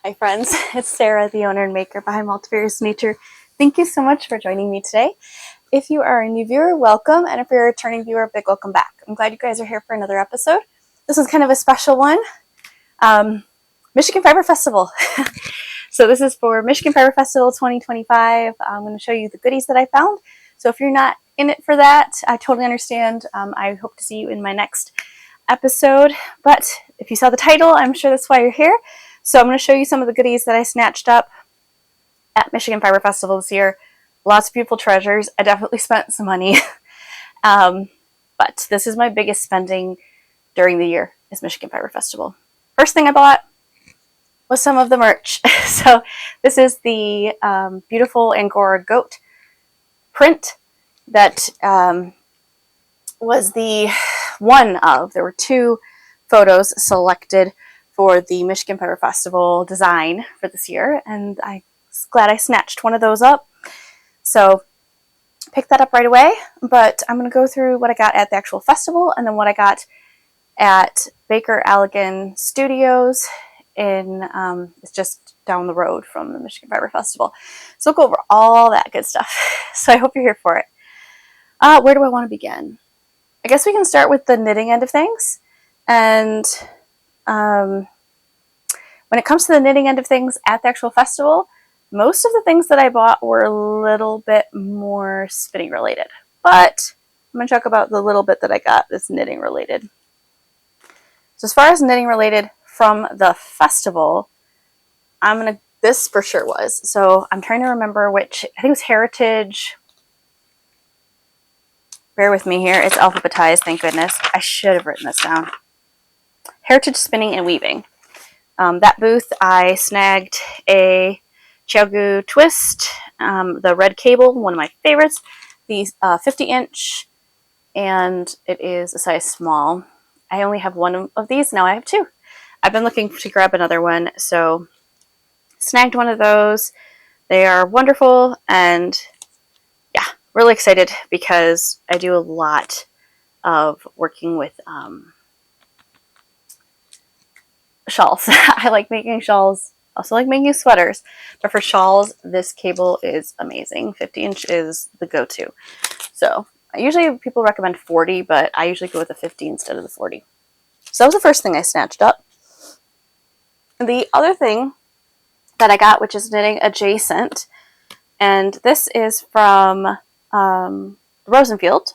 Hi friends, it's Sarah, the owner and maker behind Multivarious Nature. Thank you so much for joining me today. If you are a new viewer, welcome, and if you're a returning viewer, big welcome back. I'm glad you guys are here for another episode. This is kind of a special one. Michigan Fiber Festival. So this is for Michigan Fiber Festival 2025. I'm going to show you the goodies that I found. So if you're not in it for that, I totally understand. I hope to see you in my next episode. But if you saw the title, I'm sure that's why you're here. So I'm going to show you some of the goodies that I snatched up at Michigan Fiber Festival this year. Lots of beautiful treasures. I definitely spent some money. But this is my biggest spending during the year is Michigan Fiber Festival. First thing I bought was some of the merch. So this is the beautiful Angora goat print that was there were two photos selected for the Michigan Fiber Festival design for this year, and I'm glad I snatched one of those up. So picked that up right away, but I'm going to go through what I got at the actual festival and then what I got at Baker Allegan Studios it's just down the road from the Michigan Fiber Festival. So we'll go over all that good stuff. So I hope you're here for it. Where do I want to begin? I guess we can start with the knitting end of things. And when it comes to the knitting end of things at the actual festival, most of the things that I bought were a little bit more spinning related. But I'm going to talk about the little bit that I got that's knitting related. So as far as knitting related from the festival, this for sure was. So I'm trying to remember which, I think it was Heritage. Bear with me here. It's alphabetized, thank goodness. I should have written this down. Heritage Spinning and Weaving. That booth, I snagged a Chiaogu twist, the red cable, one of my favorites, the 50-inch, and it is a size small. I only have one of these, now I have two. I've been looking to grab another one, so snagged one of those. They are wonderful, and yeah, really excited because I do a lot of working with shawls. I like making shawls, also like making sweaters, but for shawls, this cable is amazing. 50-inch is the go-to. So usually people recommend 40, but I usually go with the 50 instead of the 40. So that was the first thing I snatched up. The other thing that I got, which is knitting adjacent, and this is from Rosenfield.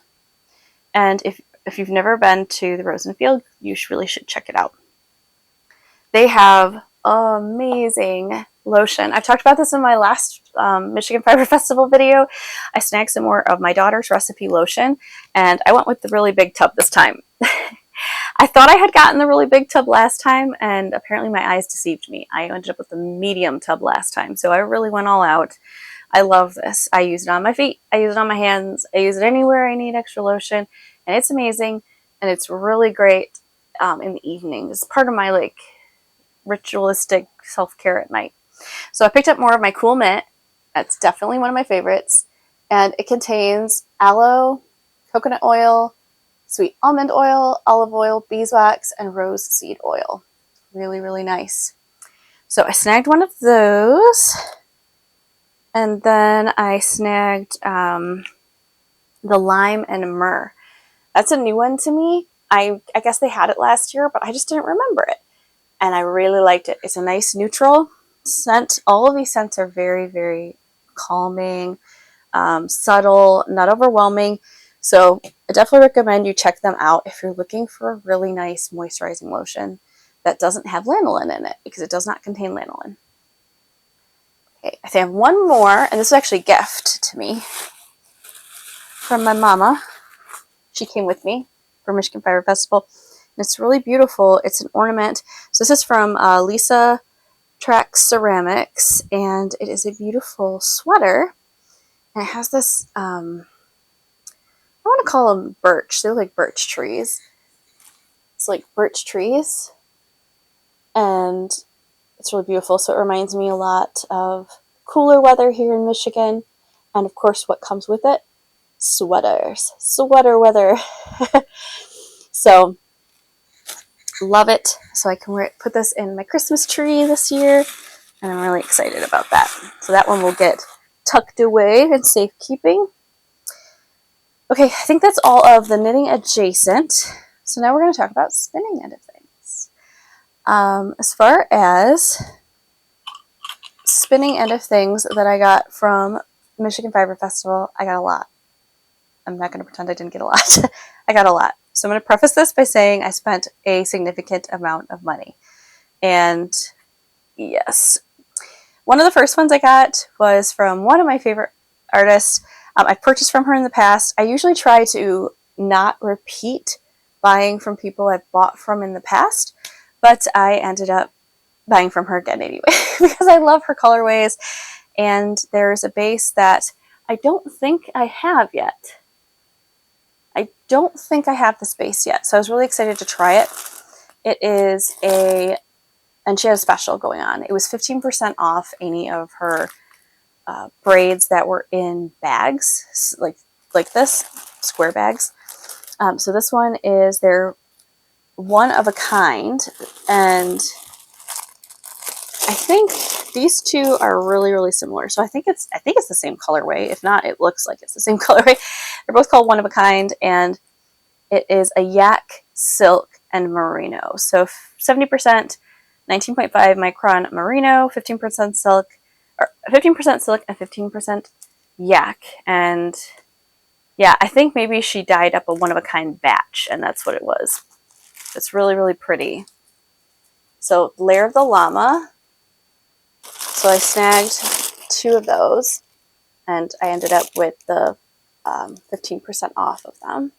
And if you've never been to the Rosenfield, you really should check it out. They have amazing lotion. I've talked about this in my last Michigan Fiber Festival video. I snagged some more of my daughter's recipe lotion, and I went with the really big tub this time. I thought I had gotten the really big tub last time, and apparently my eyes deceived me. I ended up with the medium tub last time, so I really went all out. I love this. I use it on my feet. I use it on my hands. I use it anywhere I need extra lotion, and it's amazing, and it's really great in the evening. It's part of my ritualistic self-care at night. So I picked up more of my Cool Mint. That's definitely one of my favorites, and it contains aloe, coconut oil, sweet almond oil, olive oil, beeswax, and rose seed oil. Really, really nice. So I snagged one of those, and then I snagged the lime and myrrh. That's a new one to me. I guess they had it last year, but I just didn't remember it. And I really liked it. It's a nice neutral scent. All of these scents are very, very calming, subtle, not overwhelming. So I definitely recommend you check them out if you're looking for a really nice moisturizing lotion that doesn't have lanolin in it, because it does not contain lanolin. Okay, I think I have one more, and this is actually a gift to me from my mama. She came with me for Michigan Fiber Festival. And it's really beautiful. It's an ornament. So this is from Lisa Trax Ceramics, and it is a beautiful sweater. And it has this, I want to call them birch. They're like birch trees. It's like birch trees. And it's really beautiful. So it reminds me a lot of cooler weather here in Michigan. And of course, what comes with it? Sweaters. Sweater weather. So love it. So I can put this in my Christmas tree this year. And I'm really excited about that. So that one will get tucked away in safekeeping. Okay, I think that's all of the knitting adjacent. So now we're going to talk about spinning end of things. As far as spinning end of things that I got from Michigan Fiber Festival, I got a lot. I'm not going to pretend I didn't get a lot. I got a lot. So I'm going to preface this by saying I spent a significant amount of money. And yes, one of the first ones I got was from one of my favorite artists. I've purchased from her in the past. I usually try to not repeat buying from people I've bought from in the past, but I ended up buying from her again anyway because I love her colorways. And there's a base that I don't think I have yet. I don't think I have this base yet, so I was really excited to try it. It is and she has a special going on. It was 15% off any of her braids that were in bags, like this, square bags. So this one is their one of a kind, and I think these two are really, really similar. So I think it's the same colorway. If not, it looks like it's the same colorway. They're both called one of a kind, and it is a yak, silk, and merino. So 70%, 19.5 micron merino, 15% silk, or 15% silk and 15% yak. And yeah, I think maybe she dyed up a one-of-a-kind batch, and that's what it was. It's really, really pretty. So Lair of the Llama. So I snagged 2 of those, and I ended up with the 15% off of them.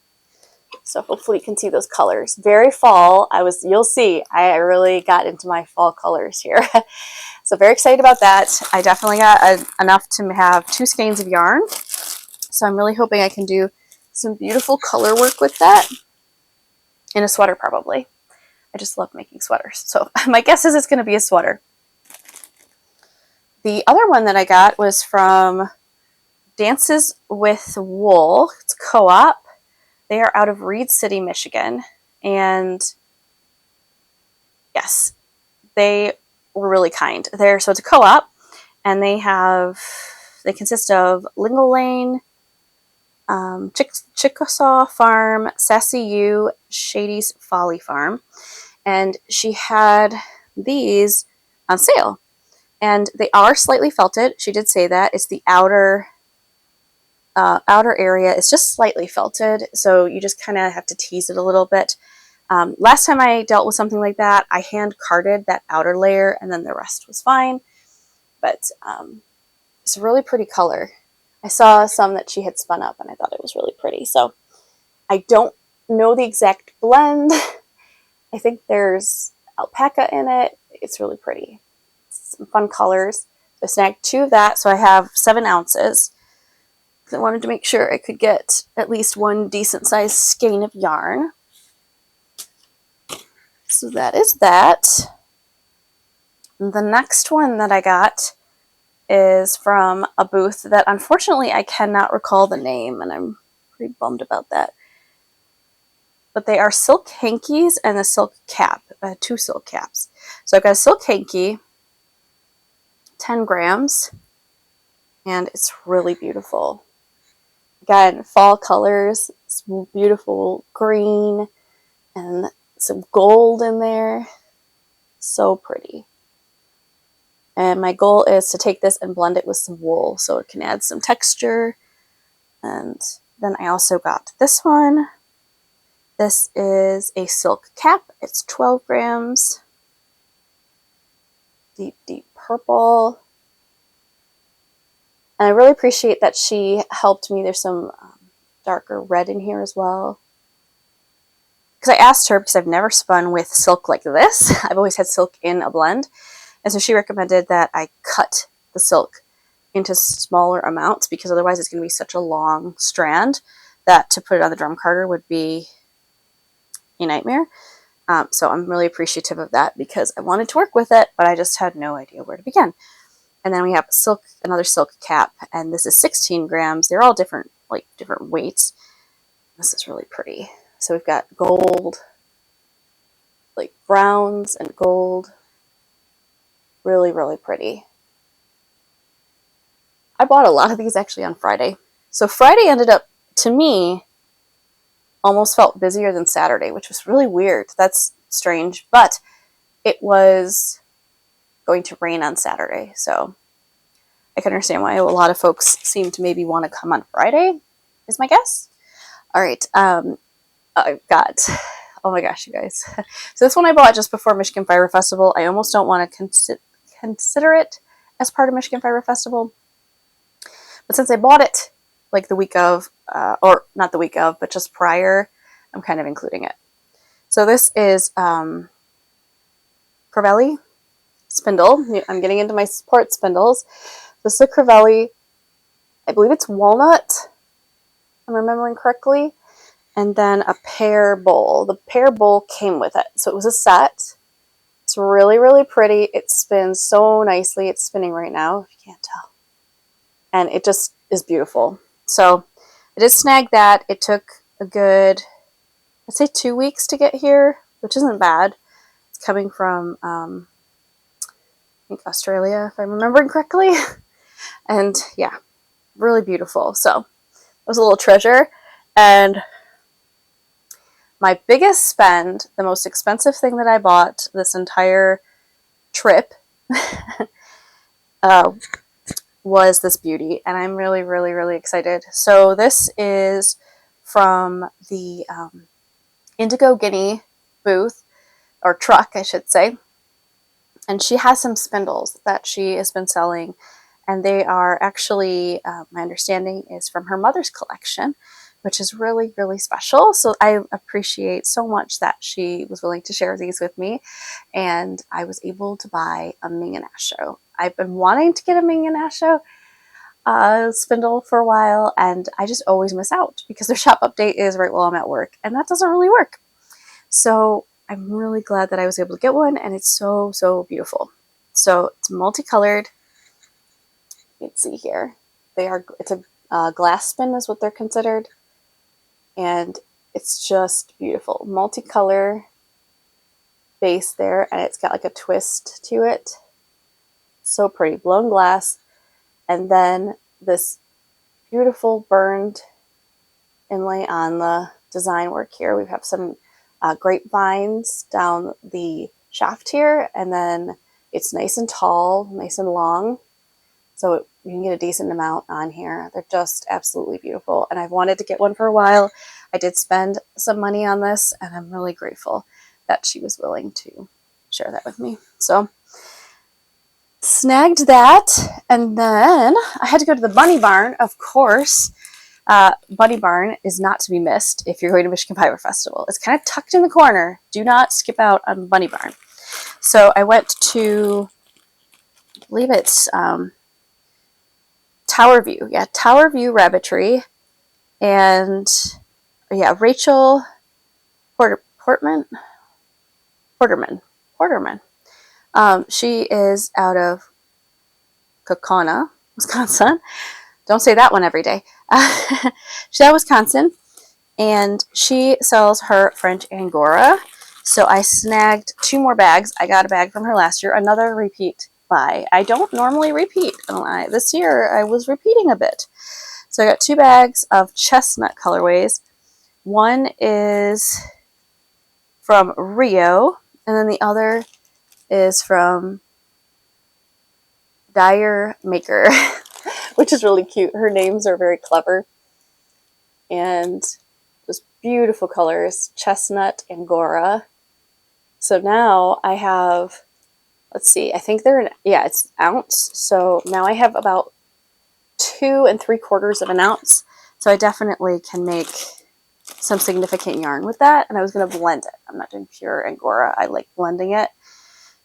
So hopefully you can see those colors. Very fall. You'll see, I really got into my fall colors here. So very excited about that. I definitely got enough to have 2 skeins of yarn. So I'm really hoping I can do some beautiful color work with that. In a sweater, probably. I just love making sweaters. So my guess is it's going to be a sweater. The other one that I got was from Dances with Wool. It's co-op. They are out of Reed City, Michigan. And yes, they were really kind. So it's a co-op, and they consist of Lingle Lane, Chickasaw Farm, Sassy U, Shady's Folly Farm. And she had these on sale. And they are slightly felted. She did say that. It's the outer area is just slightly felted, so you just kind of have to tease it a little bit. Last time I dealt with something like that, I hand carded that outer layer, and then the rest was fine. But it's a really pretty color. I saw some that she had spun up, and I thought it was really pretty. So I don't know the exact blend. I think there's alpaca in it. It's really pretty. Some fun colors. So I snagged 2 of that, so I have 7 ounces. I wanted to make sure I could get at least 1 decent sized skein of yarn. So that is that. The next one that I got is from a booth that unfortunately I cannot recall the name, and I'm pretty bummed about that. But they are silk hankies and a silk cap, 2 silk caps. So I've got a silk hanky, 10 grams, and it's really beautiful. Again, fall colors, some beautiful green and some gold in there. So pretty. And my goal is to take this and blend it with some wool so it can add some texture. And then I also got this one. This is a silk cap. It's 12 grams. Deep, deep purple. And I really appreciate that she helped me. There's some darker red in here as well. Because I asked her, because I've never spun with silk like this. I've always had silk in a blend. And so she recommended that I cut the silk into smaller amounts, because otherwise it's going to be such a long strand that to put it on the drum carder would be a nightmare. So I'm really appreciative of that, because I wanted to work with it, but I just had no idea where to begin. And then we have another silk cap, and this is 16 grams. They're all different weights. This is really pretty. So we've got gold, like browns and gold Really, really pretty. I bought a lot of these actually on Friday. So Friday ended up, to me, almost felt busier than Saturday, which was really weird. That's strange. But it was going to rain on Saturday. So I can understand why a lot of folks seem to maybe want to come on Friday, is my guess. All right. I've got, oh my gosh, you guys. So this one I bought just before Michigan Fiber Festival. I almost don't want to consider it as part of Michigan Fiber Festival. But since I bought it like the week of, or not the week of, but just prior, I'm kind of including it. So this is Crivelli spindle. I'm getting into my support spindles. This is a Crivelli, I believe it's walnut, if I'm remembering correctly, and then a pear bowl. The pear bowl came with it, so it was a set. It's really, really pretty. It spins so nicely. It's spinning right now, if you can't tell. And it just is beautiful. So I did snag that. It took a good, I'd say 2 weeks to get here, which isn't bad. It's coming from, I think Australia, if I'm remembering correctly. And yeah, really beautiful. So it was a little treasure. And my biggest spend, the most expensive thing that I bought this entire trip, was this beauty, and I'm really, really, really excited. So this is from the Indigo Guinea booth, or truck, I should say, and she has some spindles that she has been selling, and they are actually, my understanding is from her mother's collection, which is really, really special. So I appreciate so much that she was willing to share these with me, and I was able to buy a Ming and Asho. I've been wanting to get a Ming and Asho spindle for a while, and I just always miss out because their shop update is right while I'm at work, and that doesn't really work. So I'm really glad that I was able to get one, and it's so, so beautiful. So it's multicolored. You can see here. It's a glass spin is what they're considered, and it's just beautiful. Multicolor base there, and it's got like a twist to it. So pretty. Blown glass. And then this beautiful burned inlay on the design work here. We have some grapevines down the shaft here, and then it's nice and tall, nice and long. So you can get a decent amount on here. They're just absolutely beautiful. And I've wanted to get one for a while. I did spend some money on this, and I'm really grateful that she was willing to share that with me. So snagged that, and then I had to go to the Bunny Barn, of course. Bunny Barn is not to be missed if you're going to Michigan Fiber Festival. It's kind of tucked in the corner. Do not skip out on Bunny Barn. So I went to, I believe it's Tower View. Yeah, Tower View Rabbitry. And yeah, Rachel Porterman. She is out of Kokona, Wisconsin. Don't say that one every day. She's out of Wisconsin, and she sells her French Angora. So I snagged 2 more bags. I got a bag from her last year, another repeat buy. I don't normally repeat. This year I was repeating a bit. So I got 2 bags of chestnut colorways. One is from Rio, and then the other is from Dyer Maker, which is really cute. Her names are very clever, and just beautiful colors. Chestnut Angora. So now I have, let's see, I think they're it's ounce. So now I have about 2 3/4 of an ounce. So I definitely can make some significant yarn with that. And I was going to blend it. I'm not doing pure Angora. I like blending it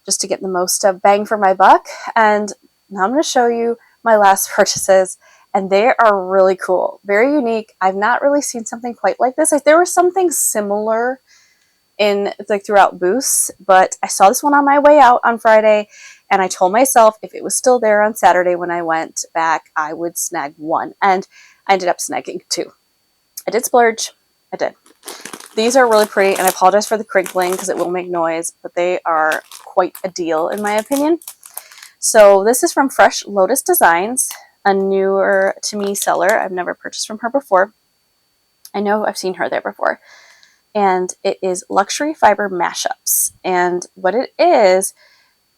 just to get the most bang for my buck. And now I'm going to show you my last purchases, and they are really cool, very unique. I've not really seen something quite like this. Like, there was something similar in like throughout booths, but I saw this one on my way out on Friday, and I told myself if it was still there on Saturday when I went back, I would snag one, and I ended up snagging 2. I did splurge. I did. These are really pretty, and I apologize for the crinkling because it will make noise, but they are quite a deal in my opinion. So this is from Fresh Lotus Designs, a newer to me seller. I've never purchased from her before. I know I've seen her there before. And it is luxury fiber mashups. And what it is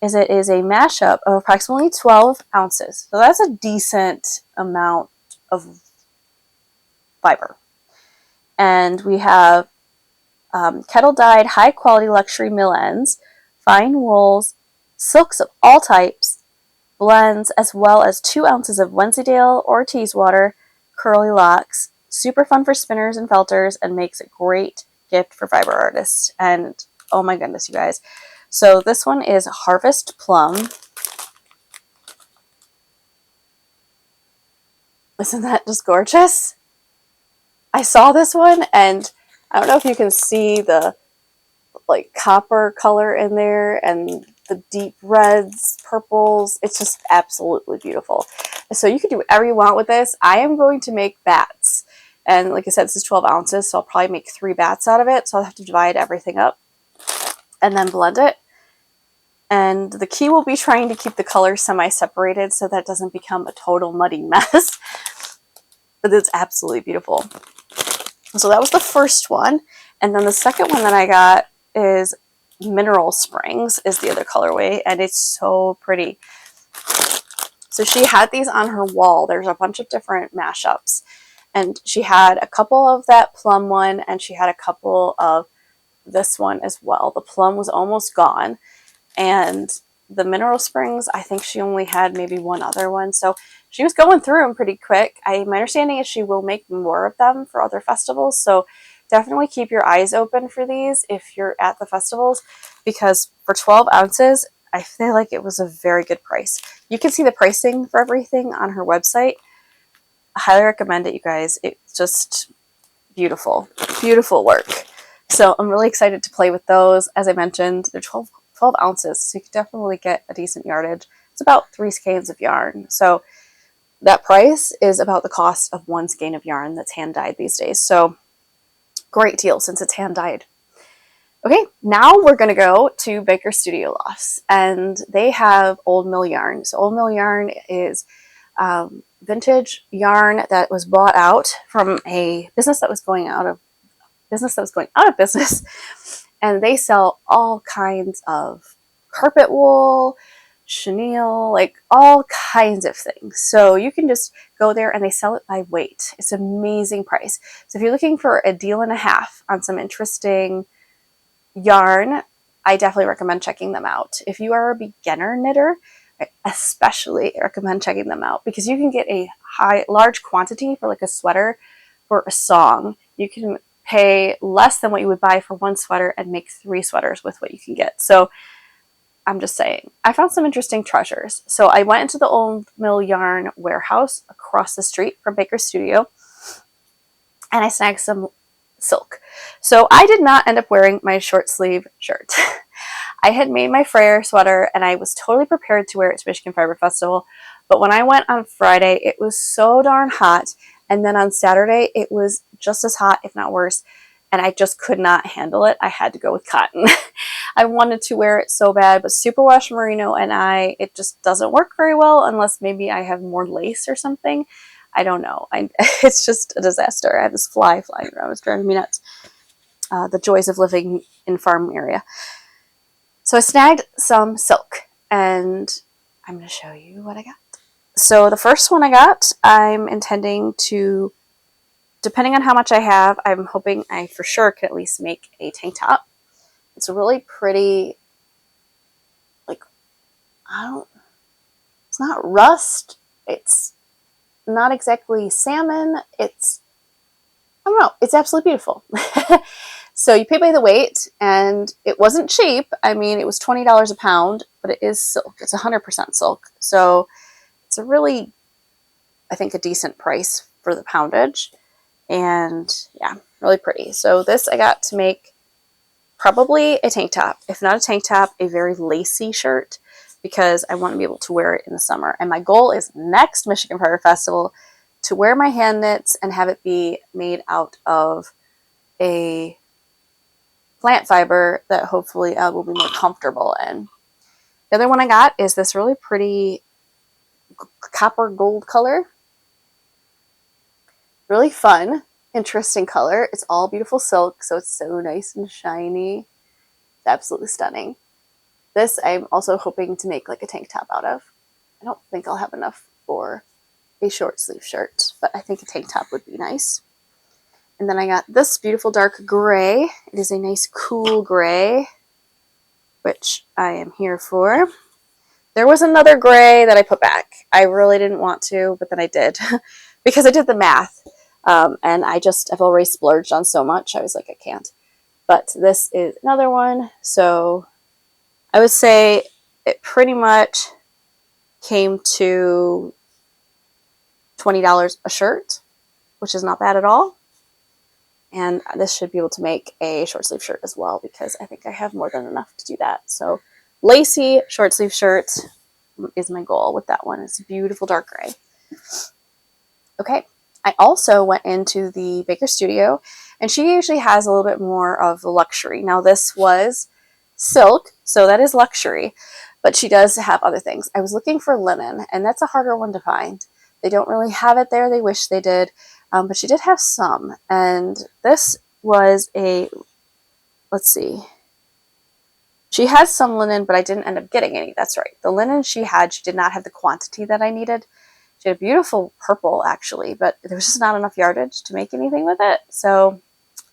it is a mashup of approximately 12 ounces. So that's a decent amount of fiber. And we have kettle-dyed, high-quality luxury mill ends, fine wools, silks of all types, blends, as well as 2 ounces of Wensleydale or Teeswater curly locks. Super fun for spinners and felters, and makes a great gift for fiber artists. And oh my goodness, you guys. So this one is Harvest Plum. Isn't that just gorgeous? I saw this one, and I don't know if you can see the like copper color in there and the deep reds, purples. It's just absolutely beautiful. So you can do whatever you want with this. I am going to make bats. And like I said, this is 12 ounces, so I'll probably make 3 bats out of it. So I'll have to divide everything up and then blend it. And the key will be trying to keep the colors semi-separated so that it doesn't become a total muddy mess. But it's absolutely beautiful. So that was the first one. And then the second one that I got is Mineral Springs is the other colorway. And it's so pretty. So she had these on her wall. There's a bunch of different mashups. And she had a couple of that plum one. And she had a couple of this one as well. The plum was almost gone. And the Mineral Springs, I think she only had maybe one other one. So she was going through them pretty quick. My understanding is she will make more of them for other festivals. So definitely keep your eyes open for these if you're at the festivals, because for 12 ounces, I feel like it was a very good price. You can see the pricing for everything on her website. I highly recommend it, you guys. It's just beautiful, beautiful work. So I'm really excited to play with those. As I mentioned, they're 12 ounces, so you can definitely get a decent yardage. It's about 3 skeins of yarn. So that price is about the cost of 1 skein of yarn that's hand dyed these days. So great deal since it's hand dyed. Okay, now we're going to go to Baker Studio Lofts, and they have Old Mill yarn. So Old Mill yarn is vintage yarn that was bought out from a business that was going out of business. And they sell all kinds of carpet wool, chenille, like all kinds of things. So you can just go there and they sell it by weight. It's an amazing price. So if you're looking for a deal and a half on some interesting yarn, I definitely recommend checking them out. If you are a beginner knitter, I especially recommend checking them out because you can get a large quantity for like a sweater for a song. You can pay less than what you would buy for 1 sweater and make 3 sweaters with what you can get. So I'm just saying, I found some interesting treasures. So I went into the Old Mill Yarn warehouse across the street from Baker Studio, and I snagged some silk. So I did not end up wearing my short sleeve shirt. I had made my Freyr sweater and I was totally prepared to wear it to Michigan Fiber Festival. But when I went on Friday, it was so darn hot. And then on Saturday, it was just as hot, if not worse. And I just could not handle it. I had to go with cotton. I wanted to wear it so bad, but superwash merino and it just doesn't work very well unless maybe I have more lace or something. I don't know. It's just a disaster. I have this fly flying around. It's driving me nuts. The joys of living in farm area. So I snagged some silk, and I'm going to show you what I got. So the first one I got, I'm intending to, depending on how much I have, I'm hoping I for sure can at least make a tank top. It's a really pretty, like, it's not rust. It's not exactly salmon. I don't know. It's absolutely beautiful. So you pay by the weight, and it wasn't cheap. I mean, it was $20 a pound, but it is silk. It's 100% silk. So it's a really, I think, a decent price for the poundage. And yeah, really pretty. So this I got to make probably a tank top. If not a tank top, a very lacy shirt, because I want to be able to wear it in the summer. And my goal is next Michigan Fiber Festival to wear my hand knits and have it be made out of a plant fiber that hopefully I will be more comfortable in. The other one I got is this really pretty copper gold color. Really fun, interesting color. It's all beautiful silk, so it's so nice and shiny. It's absolutely stunning. This I'm also hoping to make like a tank top out of. I don't think I'll have enough for a short sleeve shirt, but I think a tank top would be nice. And then I got this beautiful dark gray. It is a nice cool gray, which I am here for. There was another gray that I put back. I really didn't want to, but then I did because I did the math. And I've already splurged on so much. I was like, I can't. But this is another one. So I would say it pretty much came to $20 a shirt, which is not bad at all. And this should be able to make a short sleeve shirt as well, because I think I have more than enough to do that. So lacy short sleeve shirt is my goal with that one. It's a beautiful dark gray. Okay. I also went into the Baker Studio, and she usually has a little bit more of the luxury. Now this was silk, so that is luxury, but she does have other things. I was looking for linen, and that's a harder one to find. They don't really have it there. They wish they did. But she did have some, and this was let's see. She has some linen, but I didn't end up getting any. That's right. The linen she did not have the quantity that I needed. She had a beautiful purple, actually, but there was just not enough yardage to make anything with it, so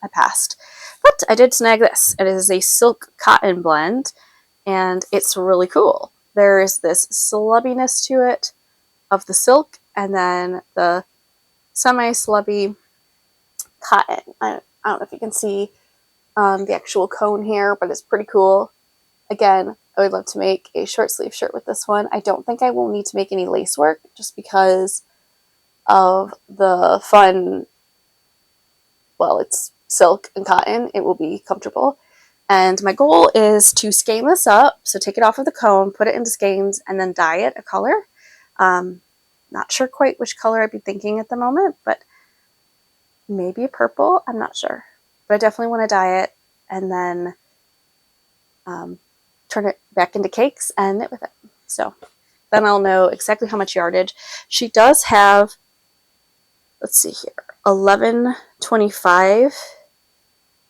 I passed. But I did snag this. It is a silk cotton blend, and it's really cool. There is this slubbiness to it of the silk, and then the semi-slubby cotton. I don't know if you can see the actual cone here, but it's pretty cool. Again, I would love to make a short sleeve shirt with this one. I don't think I will need to make any lace work just because of the fun. Well, it's silk and cotton. It will be comfortable. And my goal is to skein this up. So take it off of the cone, put it into skeins, and then dye it a color. Not sure quite which color I'd be thinking at the moment, but maybe a purple. I'm not sure. But I definitely want to dye it and then turn it back into cakes and knit with it. So then I'll know exactly how much yardage. She does have, let's see here, 1125,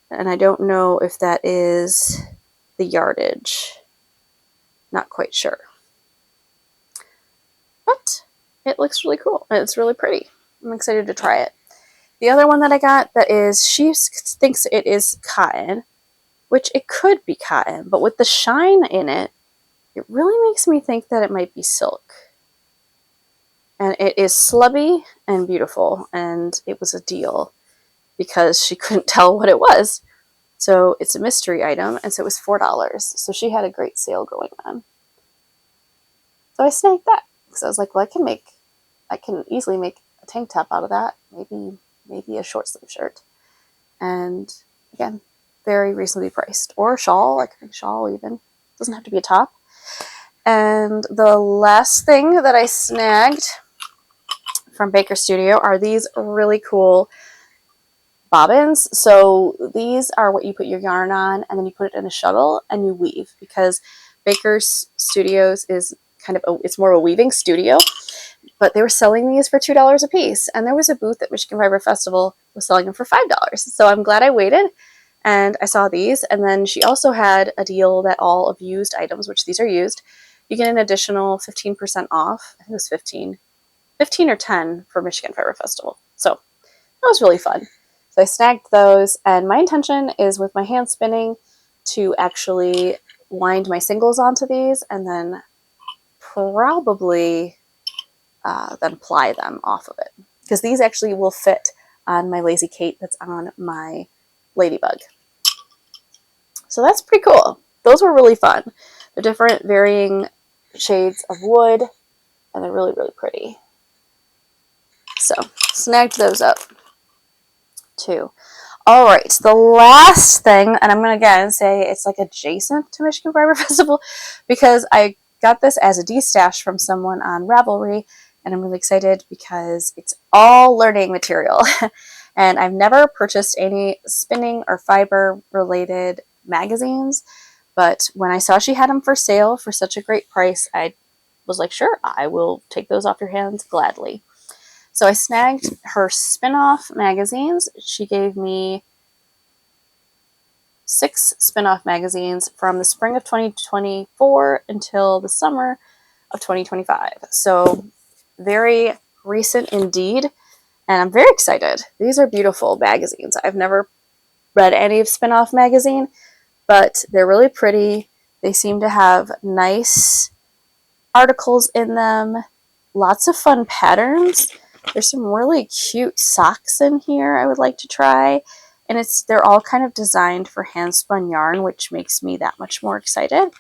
and I don't know if that is the yardage. Not quite sure. But it looks really cool. It's really pretty. I'm excited to try it. The other one that I got that is, she thinks it is cotton, which it could be cotton, but with the shine in it, it really makes me think that it might be silk. And it is slubby and beautiful, and it was a deal because she couldn't tell what it was. So it's a mystery item, and so it was $4. So she had a great sale going on. So I snagged that because I was like, well, I can easily make a tank top out of that. Maybe a short sleeve shirt. And again, very reasonably priced. Or a shawl, I can make a shawl even. It doesn't have to be a top. And the last thing that I snagged from Baker Studio are these really cool bobbins. So these are what you put your yarn on, and then you put it in a shuttle and you weave, because Baker's Studios is it's more of a weaving studio. But they were selling these for $2 a piece, and there was a booth at Michigan Fiber Festival was selling them for $5. So I'm glad I waited, and I saw these. And then she also had a deal that all of used items, which these are used, you get an additional 15% off. I think it was 15 or 10 for Michigan Fiber Festival. So that was really fun. So I snagged those, and my intention is with my hand spinning to actually wind my singles onto these, and then probably then ply them off of it, because these actually will fit on my Lazy Kate that's on my Ladybug. So that's pretty cool. Those were really fun. They're different varying shades of wood, and they're really, really pretty. So snagged those up too. All right, the last thing, and I'm going to again say it's like adjacent to Michigan Fiber Festival, because I got this as a de-stash from someone on Ravelry, and I'm really excited because it's all learning material. And I've never purchased any spinning or fiber related magazines, But when I saw she had them for sale for such a great price, I was like, sure, I will take those off your hands gladly. So I snagged her spin-off magazines. She gave me 6 spin-off magazines from the spring of 2024 until the summer of 2025. So very recent indeed, and I'm very excited. These are beautiful magazines. I've never read any of spin-off magazine, but they're really pretty. They seem to have nice articles in them, lots of fun patterns. There's some really cute socks in here I would like to try, and they're all kind of designed for hand spun yarn, which makes me that much more excited.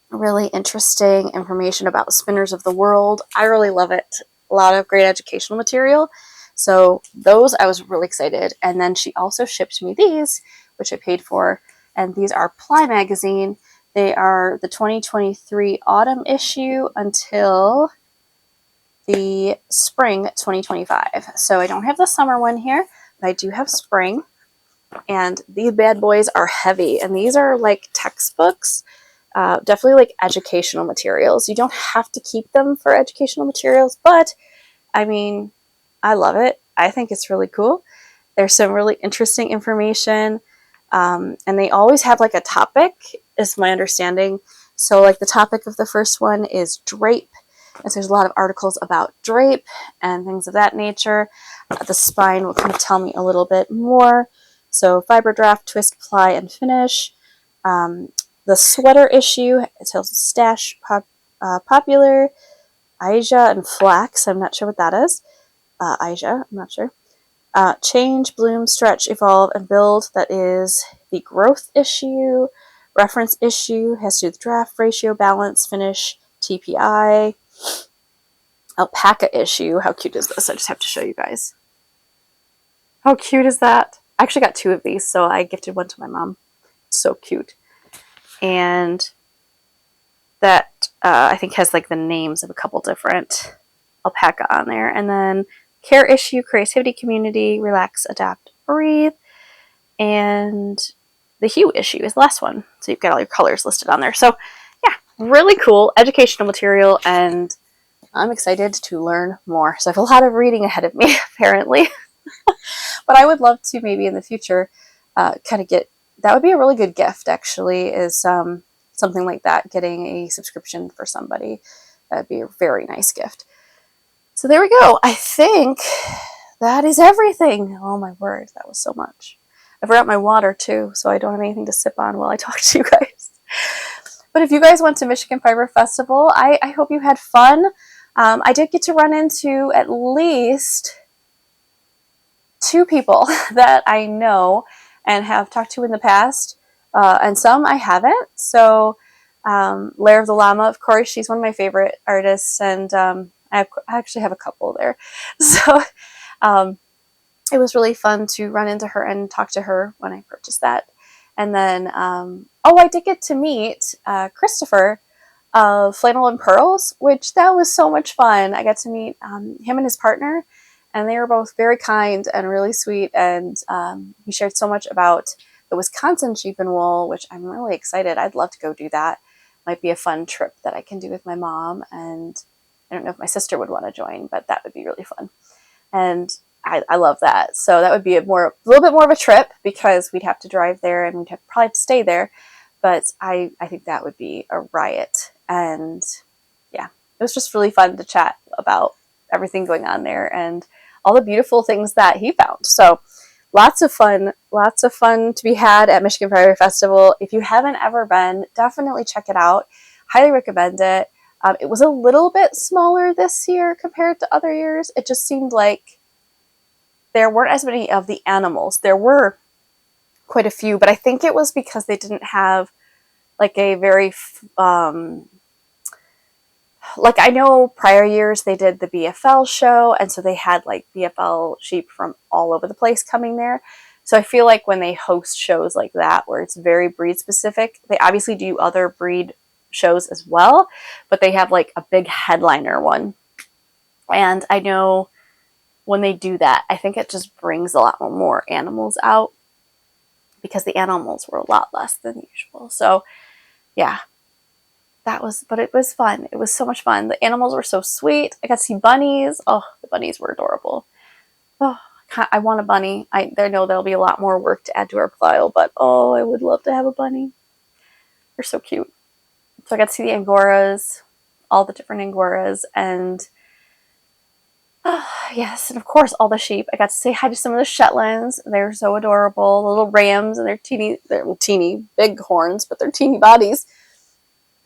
Really interesting information about spinners of the world. I really love it. A lot of great educational material. So those, I was really excited. And then she also shipped me these, which I paid for, and these are Ply Magazine. They are the 2023 autumn issue until the spring 2025. So I don't have the summer one here, but I do have spring. And these bad boys are heavy, and these are like textbooks, definitely like educational materials. You don't have to keep them for educational materials, but I mean, I love it. I think it's really cool. There's some really interesting information, and they always have like a topic, is my understanding. So like the topic of the first one is drape, and so there's a lot of articles about drape and things of that nature. The spine will kind of tell me a little bit more. So fiber draft, twist, ply, and finish. The sweater issue, it tells stash, popular, Asia, and flax. I'm not sure what that is. Asia, I'm not sure. Change, bloom, stretch, evolve, and build. That is the growth issue. Reference issue has to do with draft, ratio, balance, finish, TPI. Alpaca issue. How cute is this? I just have to show you guys. How cute is that? I actually got 2 of these, so I gifted one to my mom. It's so cute. And that I think has like the names of a couple different alpaca on there. And then care issue, creativity, community, relax, adapt, breathe. And the hue issue is the last one. So you've got all your colors listed on there. So yeah, really cool educational material, and I'm excited to learn more. So I have a lot of reading ahead of me, apparently. But I would love to maybe in the future kind of get, that would be a really good gift actually, is something like that, getting a subscription for somebody. That'd be a very nice gift. So there we go. I think that is everything. Oh my word, that was so much. I forgot my water too, so I don't have anything to sip on while I talk to you guys. But if you guys went to Michigan Fiber Festival, I hope you had fun. I did get to run into at least 2 people that I know and have talked to in the past, and some I haven't. So Lair of the Llama, of course, she's one of my favorite artists, and I actually have a couple there. So it was really fun to run into her and talk to her when I purchased that. And then, I did get to meet Christopher of Flannel and Pearls, which that was so much fun. I got to meet him and his partner, and they were both very kind and really sweet. And he shared so much about the Wisconsin sheep and wool, which I'm really excited. I'd love to go do that. Might be a fun trip that I can do with my mom, and I don't know if my sister would want to join, but that would be really fun. And I love that. So that would be a little bit more of a trip, because we'd have to drive there and we'd probably have to stay there. But I think that would be a riot. And yeah, it was just really fun to chat about everything going on there and all the beautiful things that he found. So lots of fun to be had at Michigan Fiber Festival. If you haven't ever been, definitely check it out. Highly recommend it. It was a little bit smaller this year compared to other years. It just seemed like there weren't as many of the animals. There were quite a few, but I think it was because they didn't have like a very, like I know prior years they did the BFL show, and so they had like BFL sheep from all over the place coming there. So I feel like when they host shows like that, where it's very breed specific, they obviously do other breed shows as well, but they have like a big headliner one. And I know when they do that, I think it just brings a lot more animals out. because the animals were a lot less than usual. So yeah, but it was fun. It was so much fun. The animals were so sweet. I got to see bunnies. Oh, the bunnies were adorable. Oh, I want a bunny. I know there'll be a lot more work to add to our pile, but oh, I would love to have a bunny. They're so cute. So I got to see the Angoras, all the different Angoras, and yes, and of course all the sheep. I got to say hi to some of the Shetlands. They're so adorable. The little rams and they're teeny big horns, but they're teeny bodies.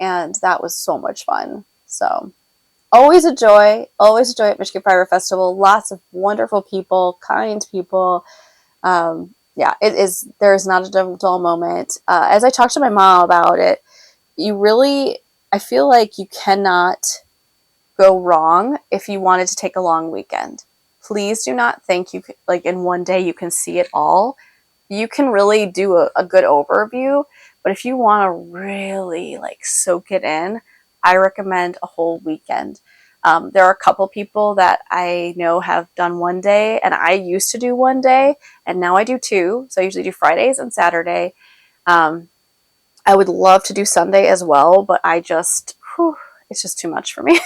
And that was so much fun. So always a joy at Michigan Pride Festival. Lots of wonderful people, kind people. Yeah, it is. There is not a dull moment. As I talked to my mom about it, I feel like you cannot go wrong if you wanted to take a long weekend. Please do not think you could, like in one day you can see it all. You can really do a good overview, but if you want to really like soak it in, I recommend a whole weekend. There are a couple people that I know have done one day, and I used to do one day, and now I do two. So I usually do Fridays and Saturday. I would love to do Sunday as well, but it's just too much for me.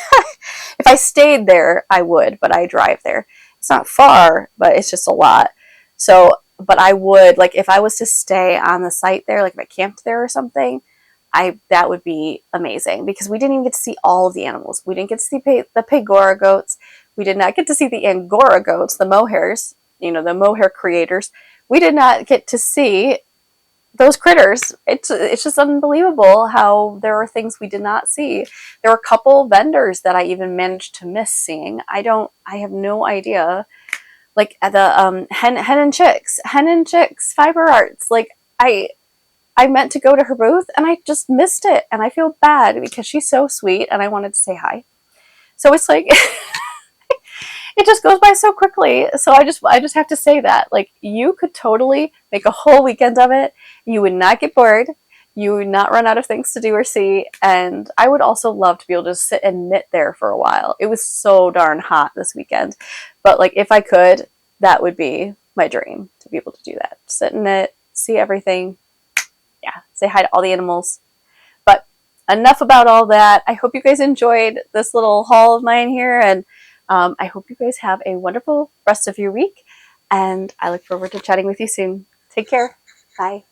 If I stayed there, I would, but I drive there. It's not far, but it's just a lot. So, but I would, like, if I was to stay on the site there, like if I camped there or something, that would be amazing, because we didn't even get to see all of the animals. We didn't get to see the Pegora goats. We did not get to see the Angora goats, the mohairs, the mohair creators. We did not get to see those critters. It's just unbelievable how there are things we did not see. There were a couple vendors that I even managed to miss seeing. I have no idea. Like at the hen and chicks fiber arts. Like I meant to go to her booth and I just missed it, and I feel bad because she's so sweet and I wanted to say hi. So it's like it just goes by so quickly. So I just have to say that, like, you could totally make a whole weekend of it. You would not get bored. You would not run out of things to do or see. And I would also love to be able to sit and knit there for a while. It was so darn hot this weekend. But like, if I could, that would be my dream, to be able to do that. Sit and knit, see everything. Yeah, say hi to all the animals. But enough about all that. I hope you guys enjoyed this little haul of mine here, and I hope you guys have a wonderful rest of your week, and I look forward to chatting with you soon. Take care. Bye.